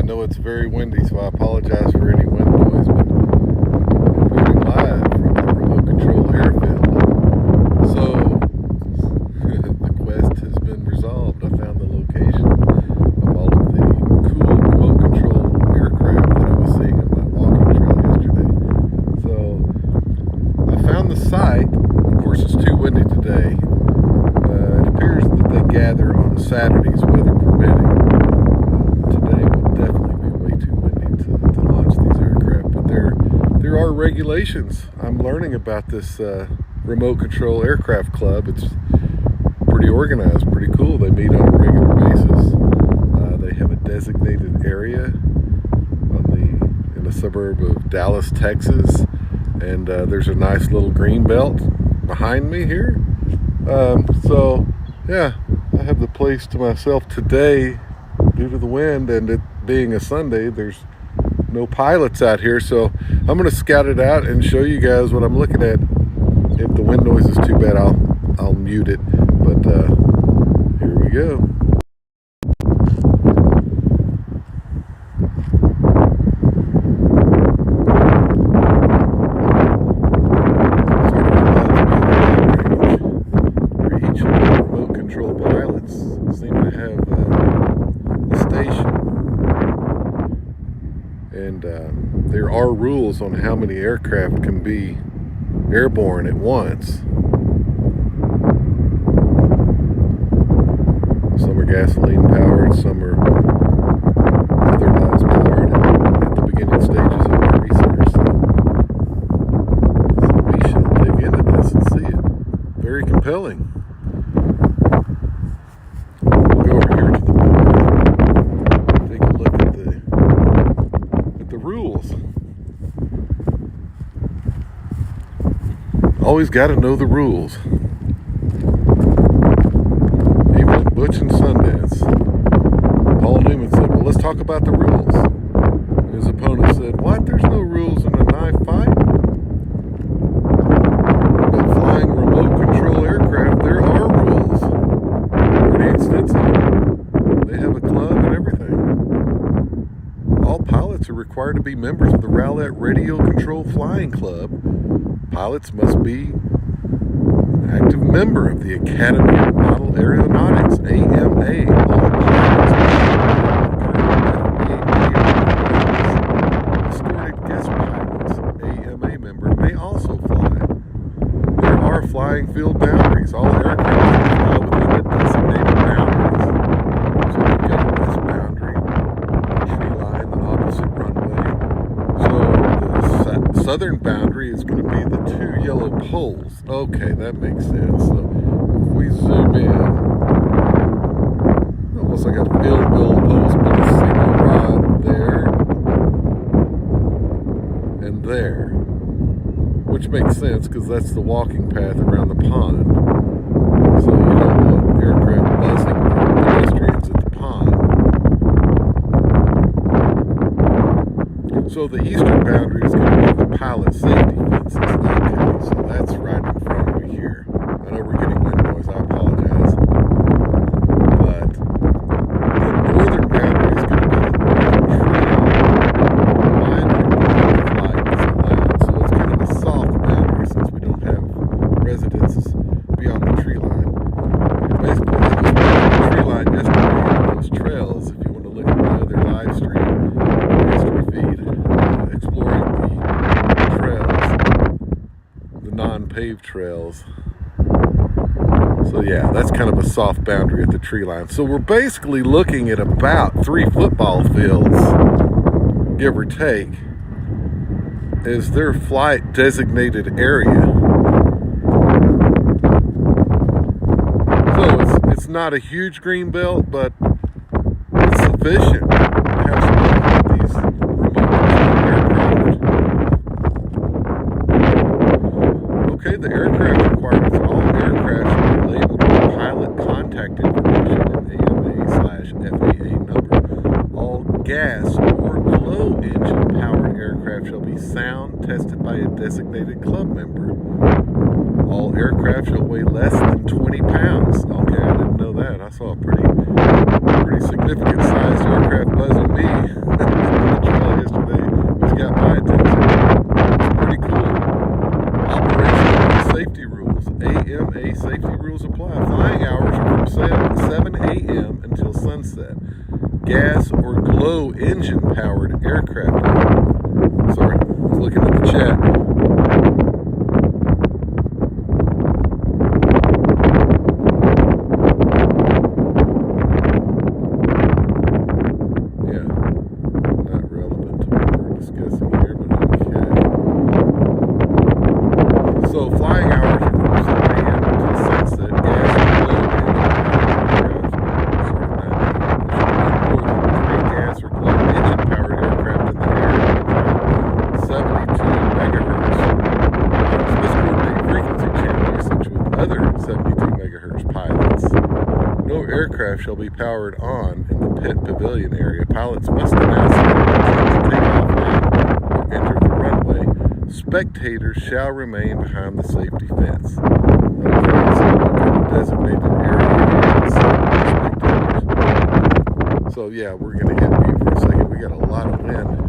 know it's very windy, so I apologize for any wind noise, but reporting live from the remote control airfield. So, the quest has been resolved. I found the location of all of the cool remote control aircraft that I was seeing on my walking trail yesterday. So, I found the site. Of course, it's too windy today. It appears that they gather on Saturdays, weather permitting. Today will definitely be way too windy to launch these aircraft, but there are regulations. I'm learning about this remote control aircraft club. It's pretty organized, pretty cool. They meet on a regular basis. They have a designated area in the suburb of Dallas, Texas, and there's a nice little green belt behind me here. So yeah, I have the place to myself today due to the wind, and it being a Sunday, there's no pilots out here, so I'm going to scout it out and show you guys what I'm looking at. If the wind noise is too bad, I'll mute it, but here we go. Seem to have a station, and there are rules on how many aircraft can be airborne at once. Some are gasoline powered, some are otherwise powered at the beginning stages of my research. So we shall dig into this and see it. Very compelling. Always got to know the rules. Even in Butch and Sundance, Paul Newman said, well, let's talk about the rules. And his opponent said, what? There's no rules in a knife fight? But flying remote control aircraft, there are rules. Pretty extensive. They have a club and everything. All pilots are required to be members of the Rowlett Radio Control Flying Club. Pilots must be an active member of the Academy of Model Aeronautics, AMA. All pilots escorted guest pilots, AMA member, may also fly. There are flying field boundaries. All aircraft fly within the designated boundaries. So we've got a west boundary, the tree line, the opposite runway. So the southern boundary is going to be the two yellow poles. Okay, that makes sense. So if we zoom in, almost like a field goal post, but a single rod there and there, which makes sense because that's the walking path around the pond. So you don't want aircraft buzzing pedestrians at the pond. So the eastern boundary is going to be the pilot safety fences. Okay, so that's right in front of me here. I know we're getting wind noise, I apologize. But the northern boundary is going to be the northern trail. Minor flight is allowed, so it's kind of a soft boundary since we don't have residences beyond the tree line. Basically, I was beyond the tree line yesterday on those trails. If you want to look at my other live stream, history feed, exploring the trails, the non-paved trails. So yeah, that's kind of a soft boundary at the tree line. So we're basically looking at about 3 football fields, give or take, as their flight designated area. So it's not a huge green belt, but it's sufficient to have some of these remote control aircraft. Okay, the aircraft requirements. All aircraft should be labeled with pilot contact information and AMA/FAA number. All gas or glow engine powered aircraft shall be sound tested by a designated club member. All aircraft shall weigh less than 20 pounds. Okay, I didn't know that. I saw a pretty significant sized aircraft buzzing me on the trail yesterday, which got my attention. It's pretty cool. Operational safety rules. AMA safety rules apply. Flying hours are from 7 a.m. until sunset. Gas or glow engine powered aircraft. Sorry, I was looking at the chat. So flying hours are from 7 a.m. until sunset. Gas or glow engine powered aircraft in the air. 72 megahertz. This coordinate frequency channel usage with other 72 megahertz pilots. No aircraft shall be powered on in the pit pavilion area. Pilots must announce to take off now or enter the runway. Spectators shall remain behind the safety fence. Okay, so we've got a designated area spectators. So yeah, we're going to hit mute for a second. We got a lot of wind.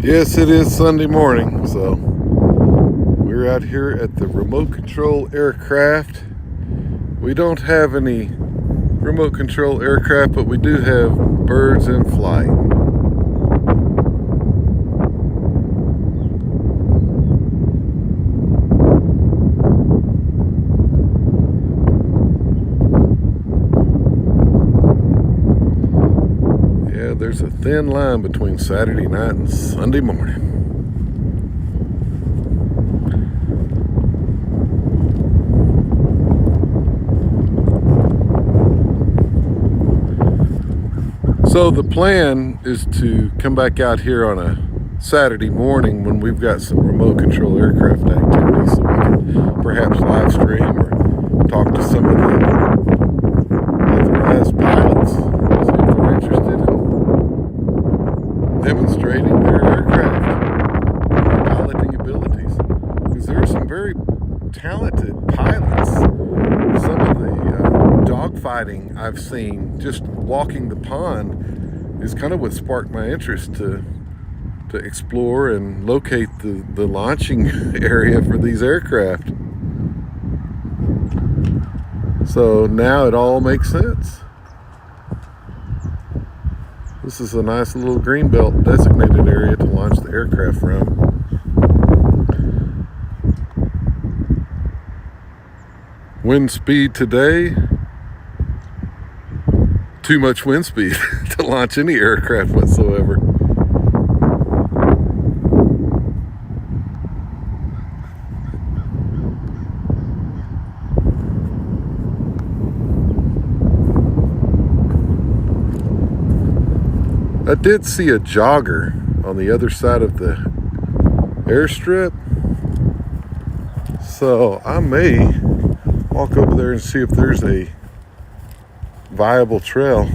Yes, it is Sunday morning, so we're out here at the remote control aircraft. We don't have any remote control aircraft, but we do have birds in flight. Yeah, there's a thin line between Saturday night and Sunday morning. So the plan is to come back out here on a Saturday morning when we've got some remote control aircraft activity, so we can perhaps live stream or talk to some of the authorized pilots, see if they're interested in demonstrating their aircraft. fighting I've seen just walking the pond is kind of what sparked my interest to explore and locate the launching area for these aircraft. So now it all makes sense. This is a nice little greenbelt designated area to launch the aircraft from. Wind speed today, too much wind speed to launch any aircraft whatsoever. I did see a jogger on the other side of the airstrip, so I may walk over there and see if there's a viable trail.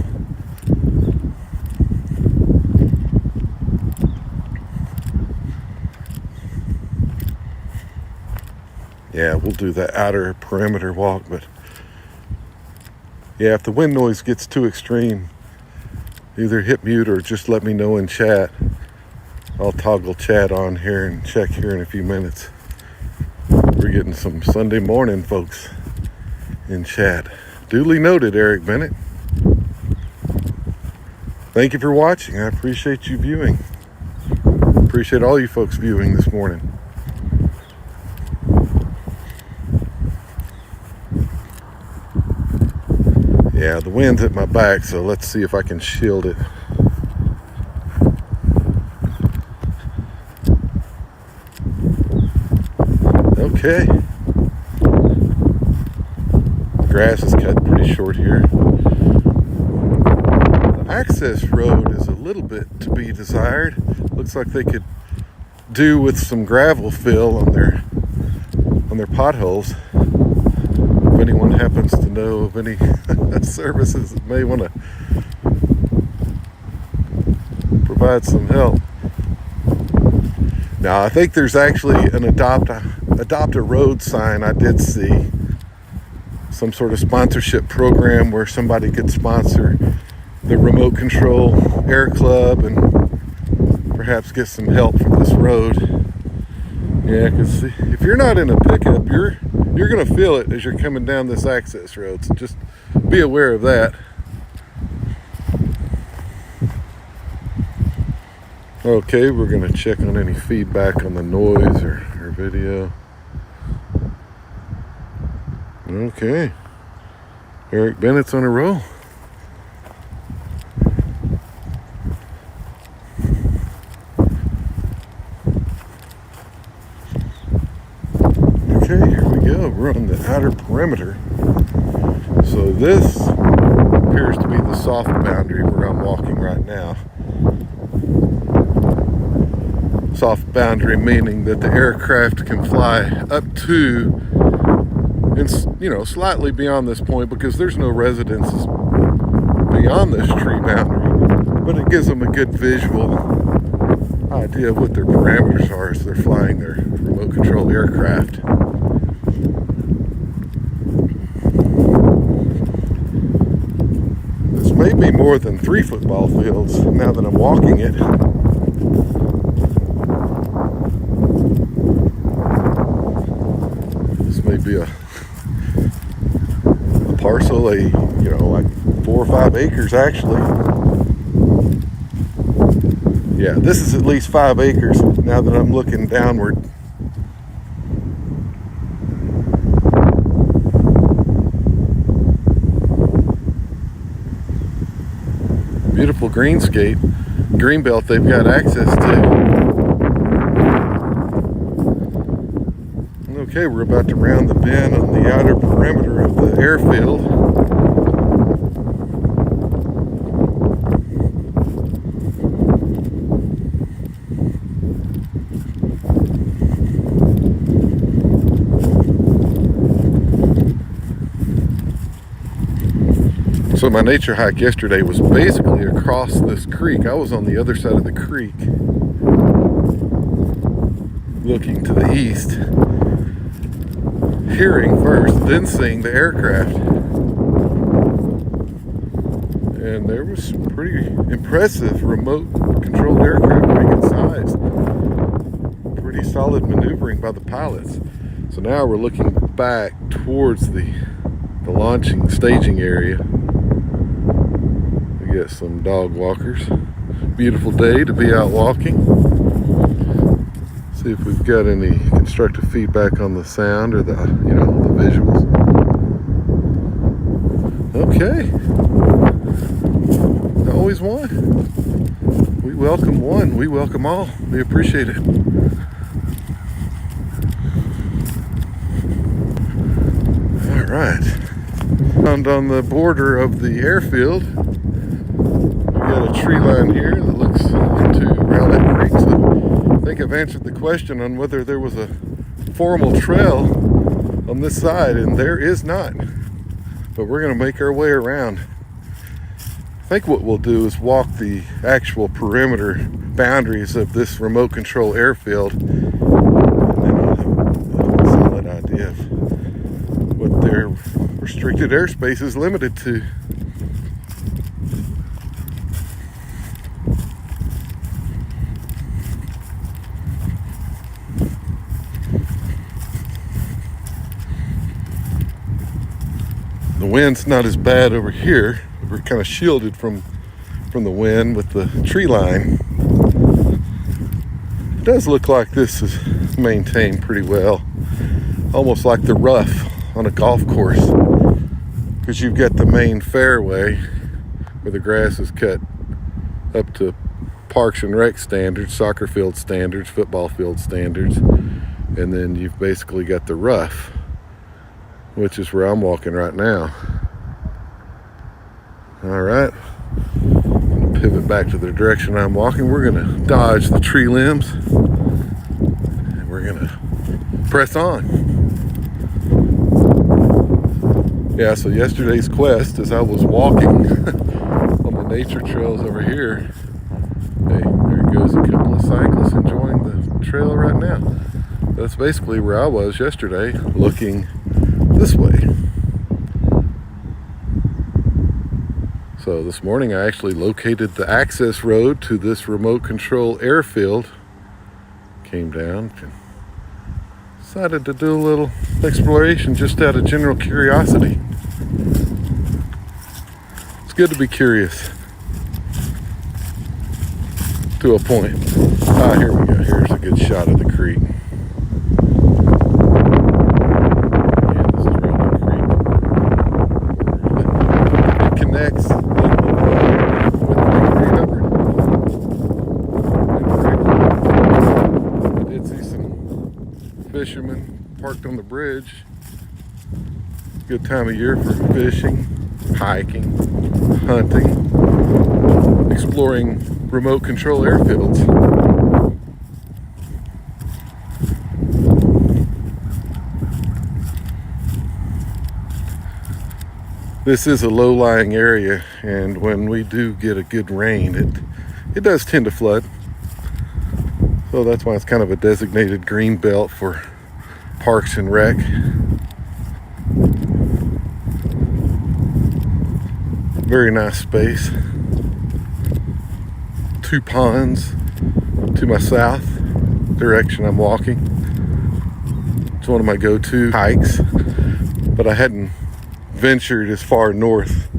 Yeah, we'll do the outer perimeter walk, but yeah, if the wind noise gets too extreme, either hit mute or just let me know in chat. I'll toggle chat on here and check here in a few minutes. We're getting some Sunday morning folks in chat. Duly noted, Eric Bennett. Thank you for watching. I appreciate you viewing. Appreciate all you folks viewing this morning. Yeah, the wind's at my back, so let's see if I can shield it. Okay. The grass is cut pretty short here. The access road is a little bit to be desired. Looks like they could do with some gravel fill on their potholes. If anyone happens to know of any services that may want to provide some help. Now, I think there's actually an adopt a road sign. I did see some sort of sponsorship program where somebody could sponsor the Remote Control Air Club and perhaps get some help for this road. Yeah, because if you're not in a pickup, you're going to feel it as you're coming down this access road. So just be aware of that. Okay, we're going to check on any feedback on the noise or video. Okay. Eric Bennett's on a roll. Okay, here we go. We're on the outer perimeter. So this appears to be the soft boundary where I'm walking right now. Soft boundary meaning that the aircraft can fly up to, and slightly beyond this point, because there's no residences beyond this tree boundary, but it gives them a good visual idea of what their parameters are as they're flying their remote control aircraft. This may be more than 3 football fields now that I'm walking it. This may be a parcel, like 4 or 5 acres actually. Yeah, this is at least 5 acres now that I'm looking downward. Beautiful greenscape, greenbelt they've got access to. Okay, we're about to round the bend on the outer perimeter of the airfield. So my nature hike yesterday was basically across this creek. I was on the other side of the creek, looking to the east, hearing first, then seeing the aircraft. and there was some pretty impressive remote controlled aircraft, pretty good size, pretty solid maneuvering by the pilots. So now we're looking back towards the launching staging area. We got some dog walkers. Beautiful day to be out walking. See if we've got any constructive feedback on the sound or the visuals. Okay. Always one. We welcome one. We welcome all. We appreciate it. All right. Found on the border of the airfield, we got a tree line here that looks into Rowlett Creek. So I think I've answered the question on whether there was a formal trail on this side, and there is not. But we're going to make our way around. I think what we'll do is walk the actual perimeter boundaries of this remote control airfield, and then I'll have a solid idea of what their restricted airspace is limited to. The wind's not as bad over here. We're kind of shielded from the wind with the tree line. It does look like this is maintained pretty well, almost like the rough on a golf course, because you've got the main fairway where the grass is cut up to Parks and Rec standards, soccer field standards, football field standards, and then you've basically got the rough, which is where I'm walking right now. All right, I'm gonna pivot back to the direction I'm walking. We're gonna dodge the tree limbs, and we're gonna press on. Yeah, so yesterday's quest, as I was walking on the nature trails over here, hey, there goes a couple of cyclists enjoying the trail right now. That's basically where I was yesterday, looking this way. So this morning I actually located the access road to this remote control airfield. Came down and decided to do a little exploration just out of general curiosity. It's good to be curious. To a point. Ah, here we go. Here's a good shot of the creek. Connects with the I did see some fishermen parked on the bridge. Good time of year for fishing, hiking, hunting, exploring remote control airfields. This is a low-lying area, and when we do get a good rain, it does tend to flood. So that's why it's kind of a designated green belt for Parks and Rec. Very nice space. 2 ponds to my south, direction I'm walking. It's one of my go-to hikes, but I hadn't ventured as far north.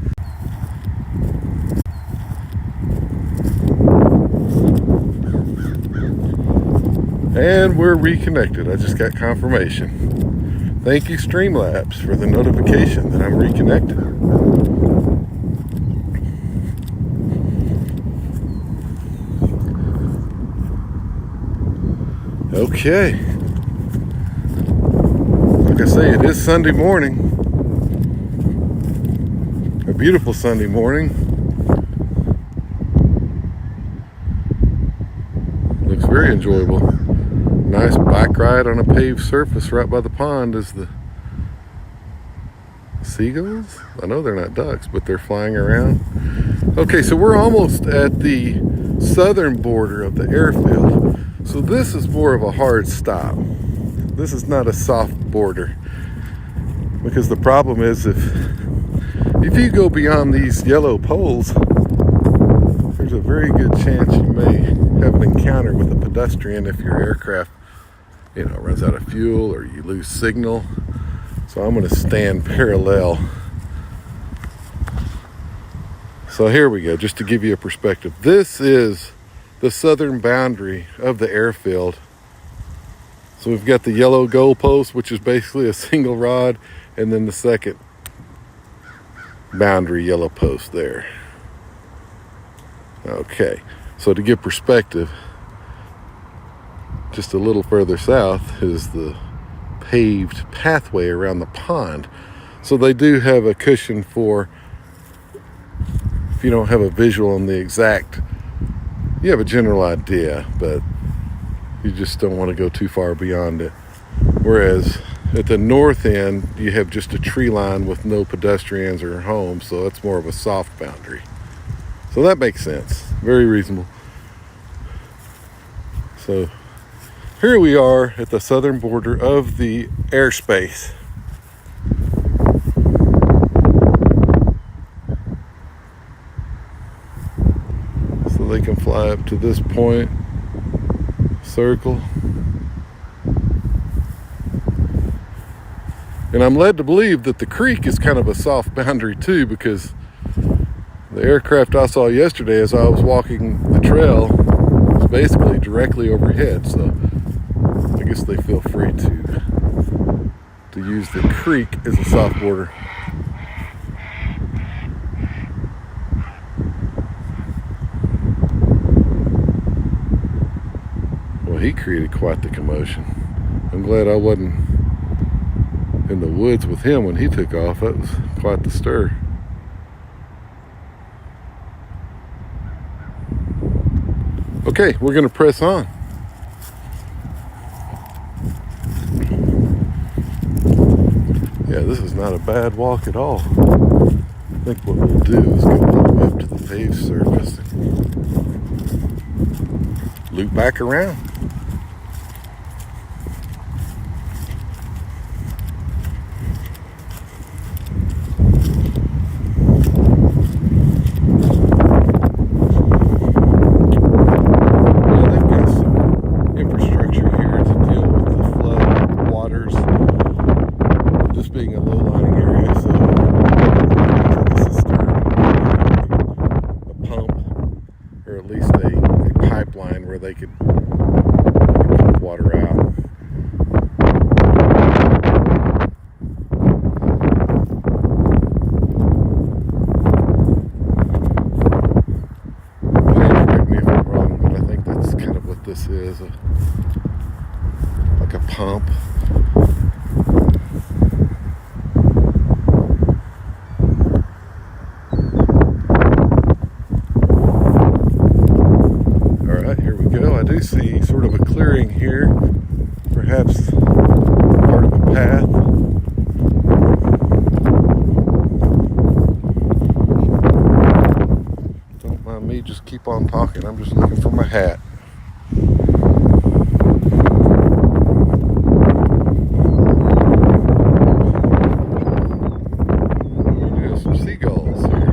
And we're reconnected. I just got confirmation. Thank you, Streamlabs, for the notification that I'm reconnected. Okay. Like I say, it is Sunday morning. A beautiful Sunday morning. Looks very enjoyable. Nice bike ride on a paved surface right by the pond as the seagulls. I know they're not ducks, but they're flying around. Okay, so we're almost at the southern border of the airfield. So this is more of a hard stop. This is not a soft border. Because the problem is if you go beyond these yellow poles, a very good chance you may have an encounter with a pedestrian if your aircraft, runs out of fuel or you lose signal. So I'm going to stand parallel. So here we go, just to give you a perspective. This is the southern boundary of the airfield. So we've got the yellow goalpost, which is basically a single rod, and then the second boundary yellow post there. Okay, so to give perspective, just a little further south is the paved pathway around the pond. So they do have a cushion for, if you don't have a visual on the exact, you have a general idea, but you just don't want to go too far beyond it. Whereas at the north end, you have just a tree line with no pedestrians or homes, so that's more of a soft boundary. So that makes sense. Very reasonable. So here we are at the southern border of the airspace. So they can fly up to this point, circle. And I'm led to believe that the creek is kind of a soft boundary too, because the aircraft I saw yesterday as I was walking the trail was basically directly overhead. So I guess they feel free to use the creek as a soft border. Well, he created quite the commotion. I'm glad I wasn't in the woods with him when he took off. That was quite the stir. Okay, we're going to press on. Yeah, this is not a bad walk at all. I think what we'll do is go all the way up to the paved surface and loop back around. They could pump water out. Correct me if I'm wrong, but I think that's kind of what this is, like a pump. I do see sort of a clearing here, perhaps part of a path. Don't mind me, just keep on talking. I'm just looking for my hat. There's some seagulls here.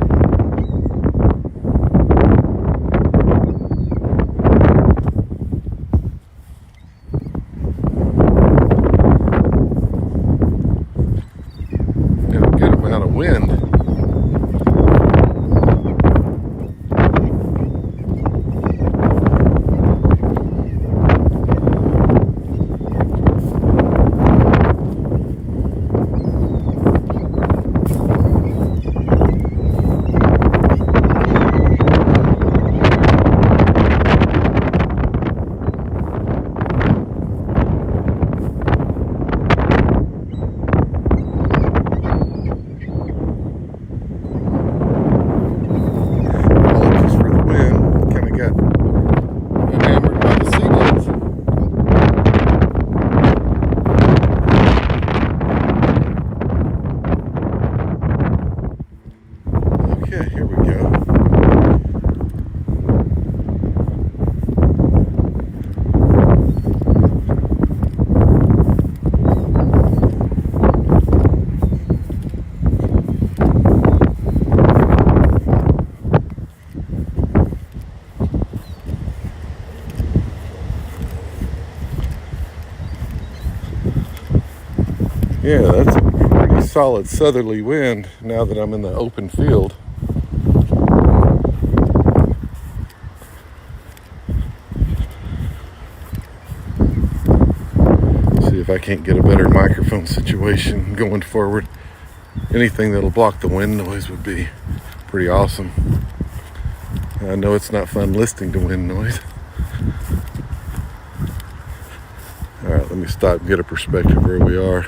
Wind. Yeah, that's a pretty solid southerly wind now that I'm in the open field. See if I can't get a better microphone situation going forward. Anything that'll block the wind noise would be pretty awesome. I know it's not fun listening to wind noise. All right, let me stop and get a perspective where we are.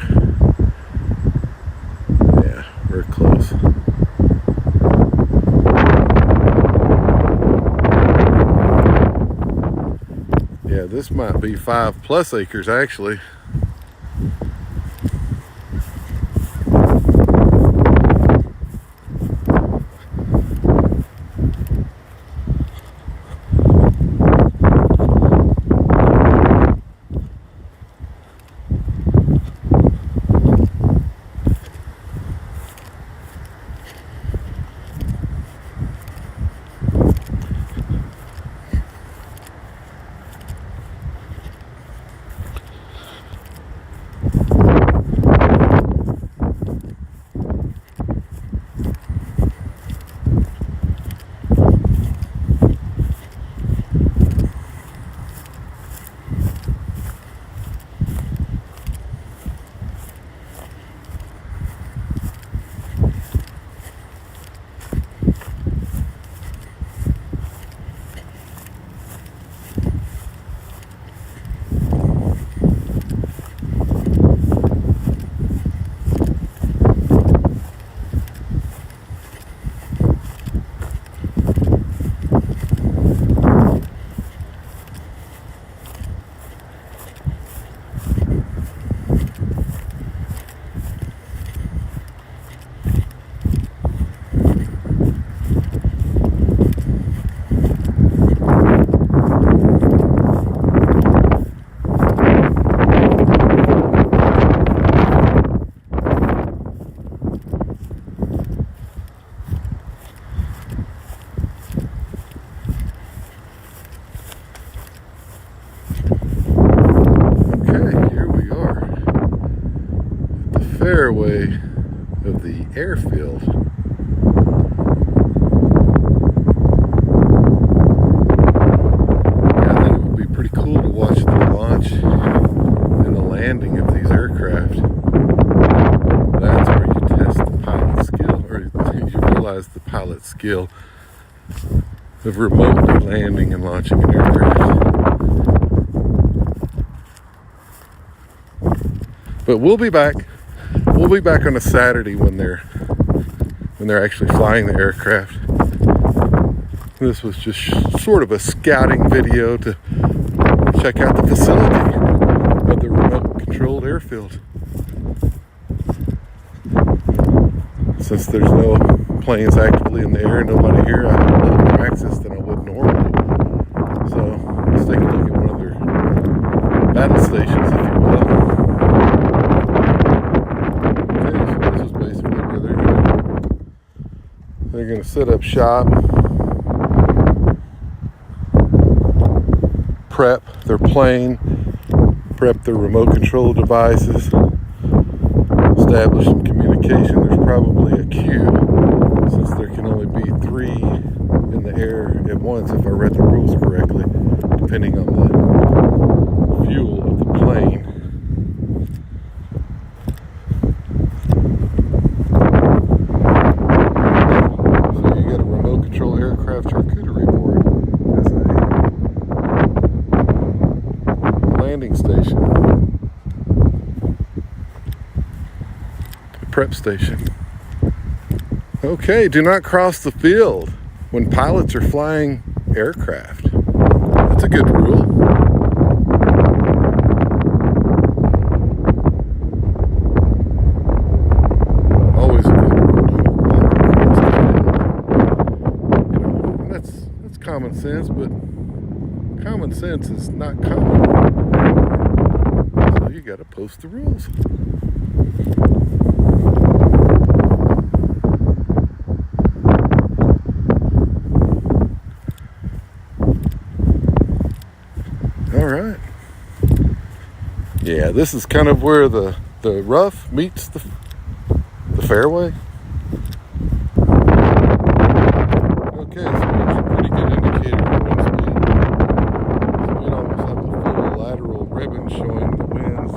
Yeah, we're close. Yeah, this might be 5+ acres actually. Fairway of the Airfield. Yeah, I think it would be pretty cool to watch the launch and the landing of these aircraft. That's where you test the pilot skill, or you realize the pilot skill of remotely landing and launching an aircraft. But we'll be back. We'll be back on a Saturday when they're actually flying the aircraft. This was just sort of a scouting video to check out the facility of the remote controlled airfield. Since there's no planes actively in the air, nobody here, I have a little more access than I would normally. So let's take a look at one of their battle stations, if you will. They're going to set up shop, prep their plane, prep their remote control devices, establish some communication. There's probably a queue, since there can only be 3 in the air at once, if I read the rules correctly, depending on the fuel of the plane. Charcuterie board as a landing station, a prep station. Okay, do not cross the field when pilots are flying aircraft. That's a good rule. Always a good rule to walk across the field. You know, and that's common sense, but common sense is not common. So you got to post the rules. All right. Yeah, this is kind of where the the rough meets the fairway. Okay, so there's a pretty good indicator of wind speed. So we almost have a full lateral ribbon showing the winds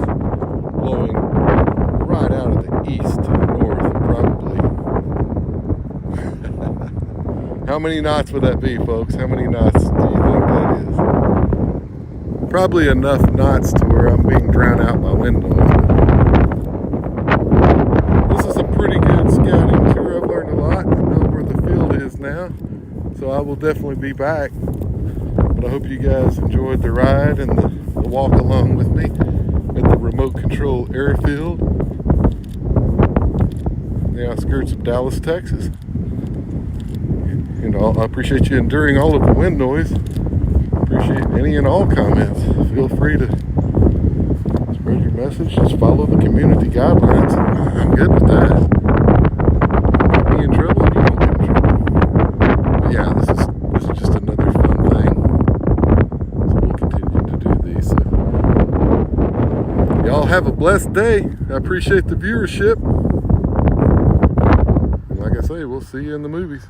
blowing right out of the east to the north, probably. How many knots would that be, folks? How many knots do you think that is? Probably enough knots to where I'm being drowned out by wind noise. This is a pretty good scouting tour. I've learned a lot. I know where the field is now, so I will definitely be back. But I hope you guys enjoyed the ride and the walk along with me at the remote control airfield in the outskirts of Dallas, Texas. You know, I appreciate you enduring all of the wind noise. Appreciate any and all comments. Feel free to spread your message. Just follow the community guidelines. I'm good with that. Get me in trouble, you won't get in trouble. But yeah, this is just another fun thing. So we'll continue to do these. So y'all have a blessed day. I appreciate the viewership. And like I say, we'll see you in the movies.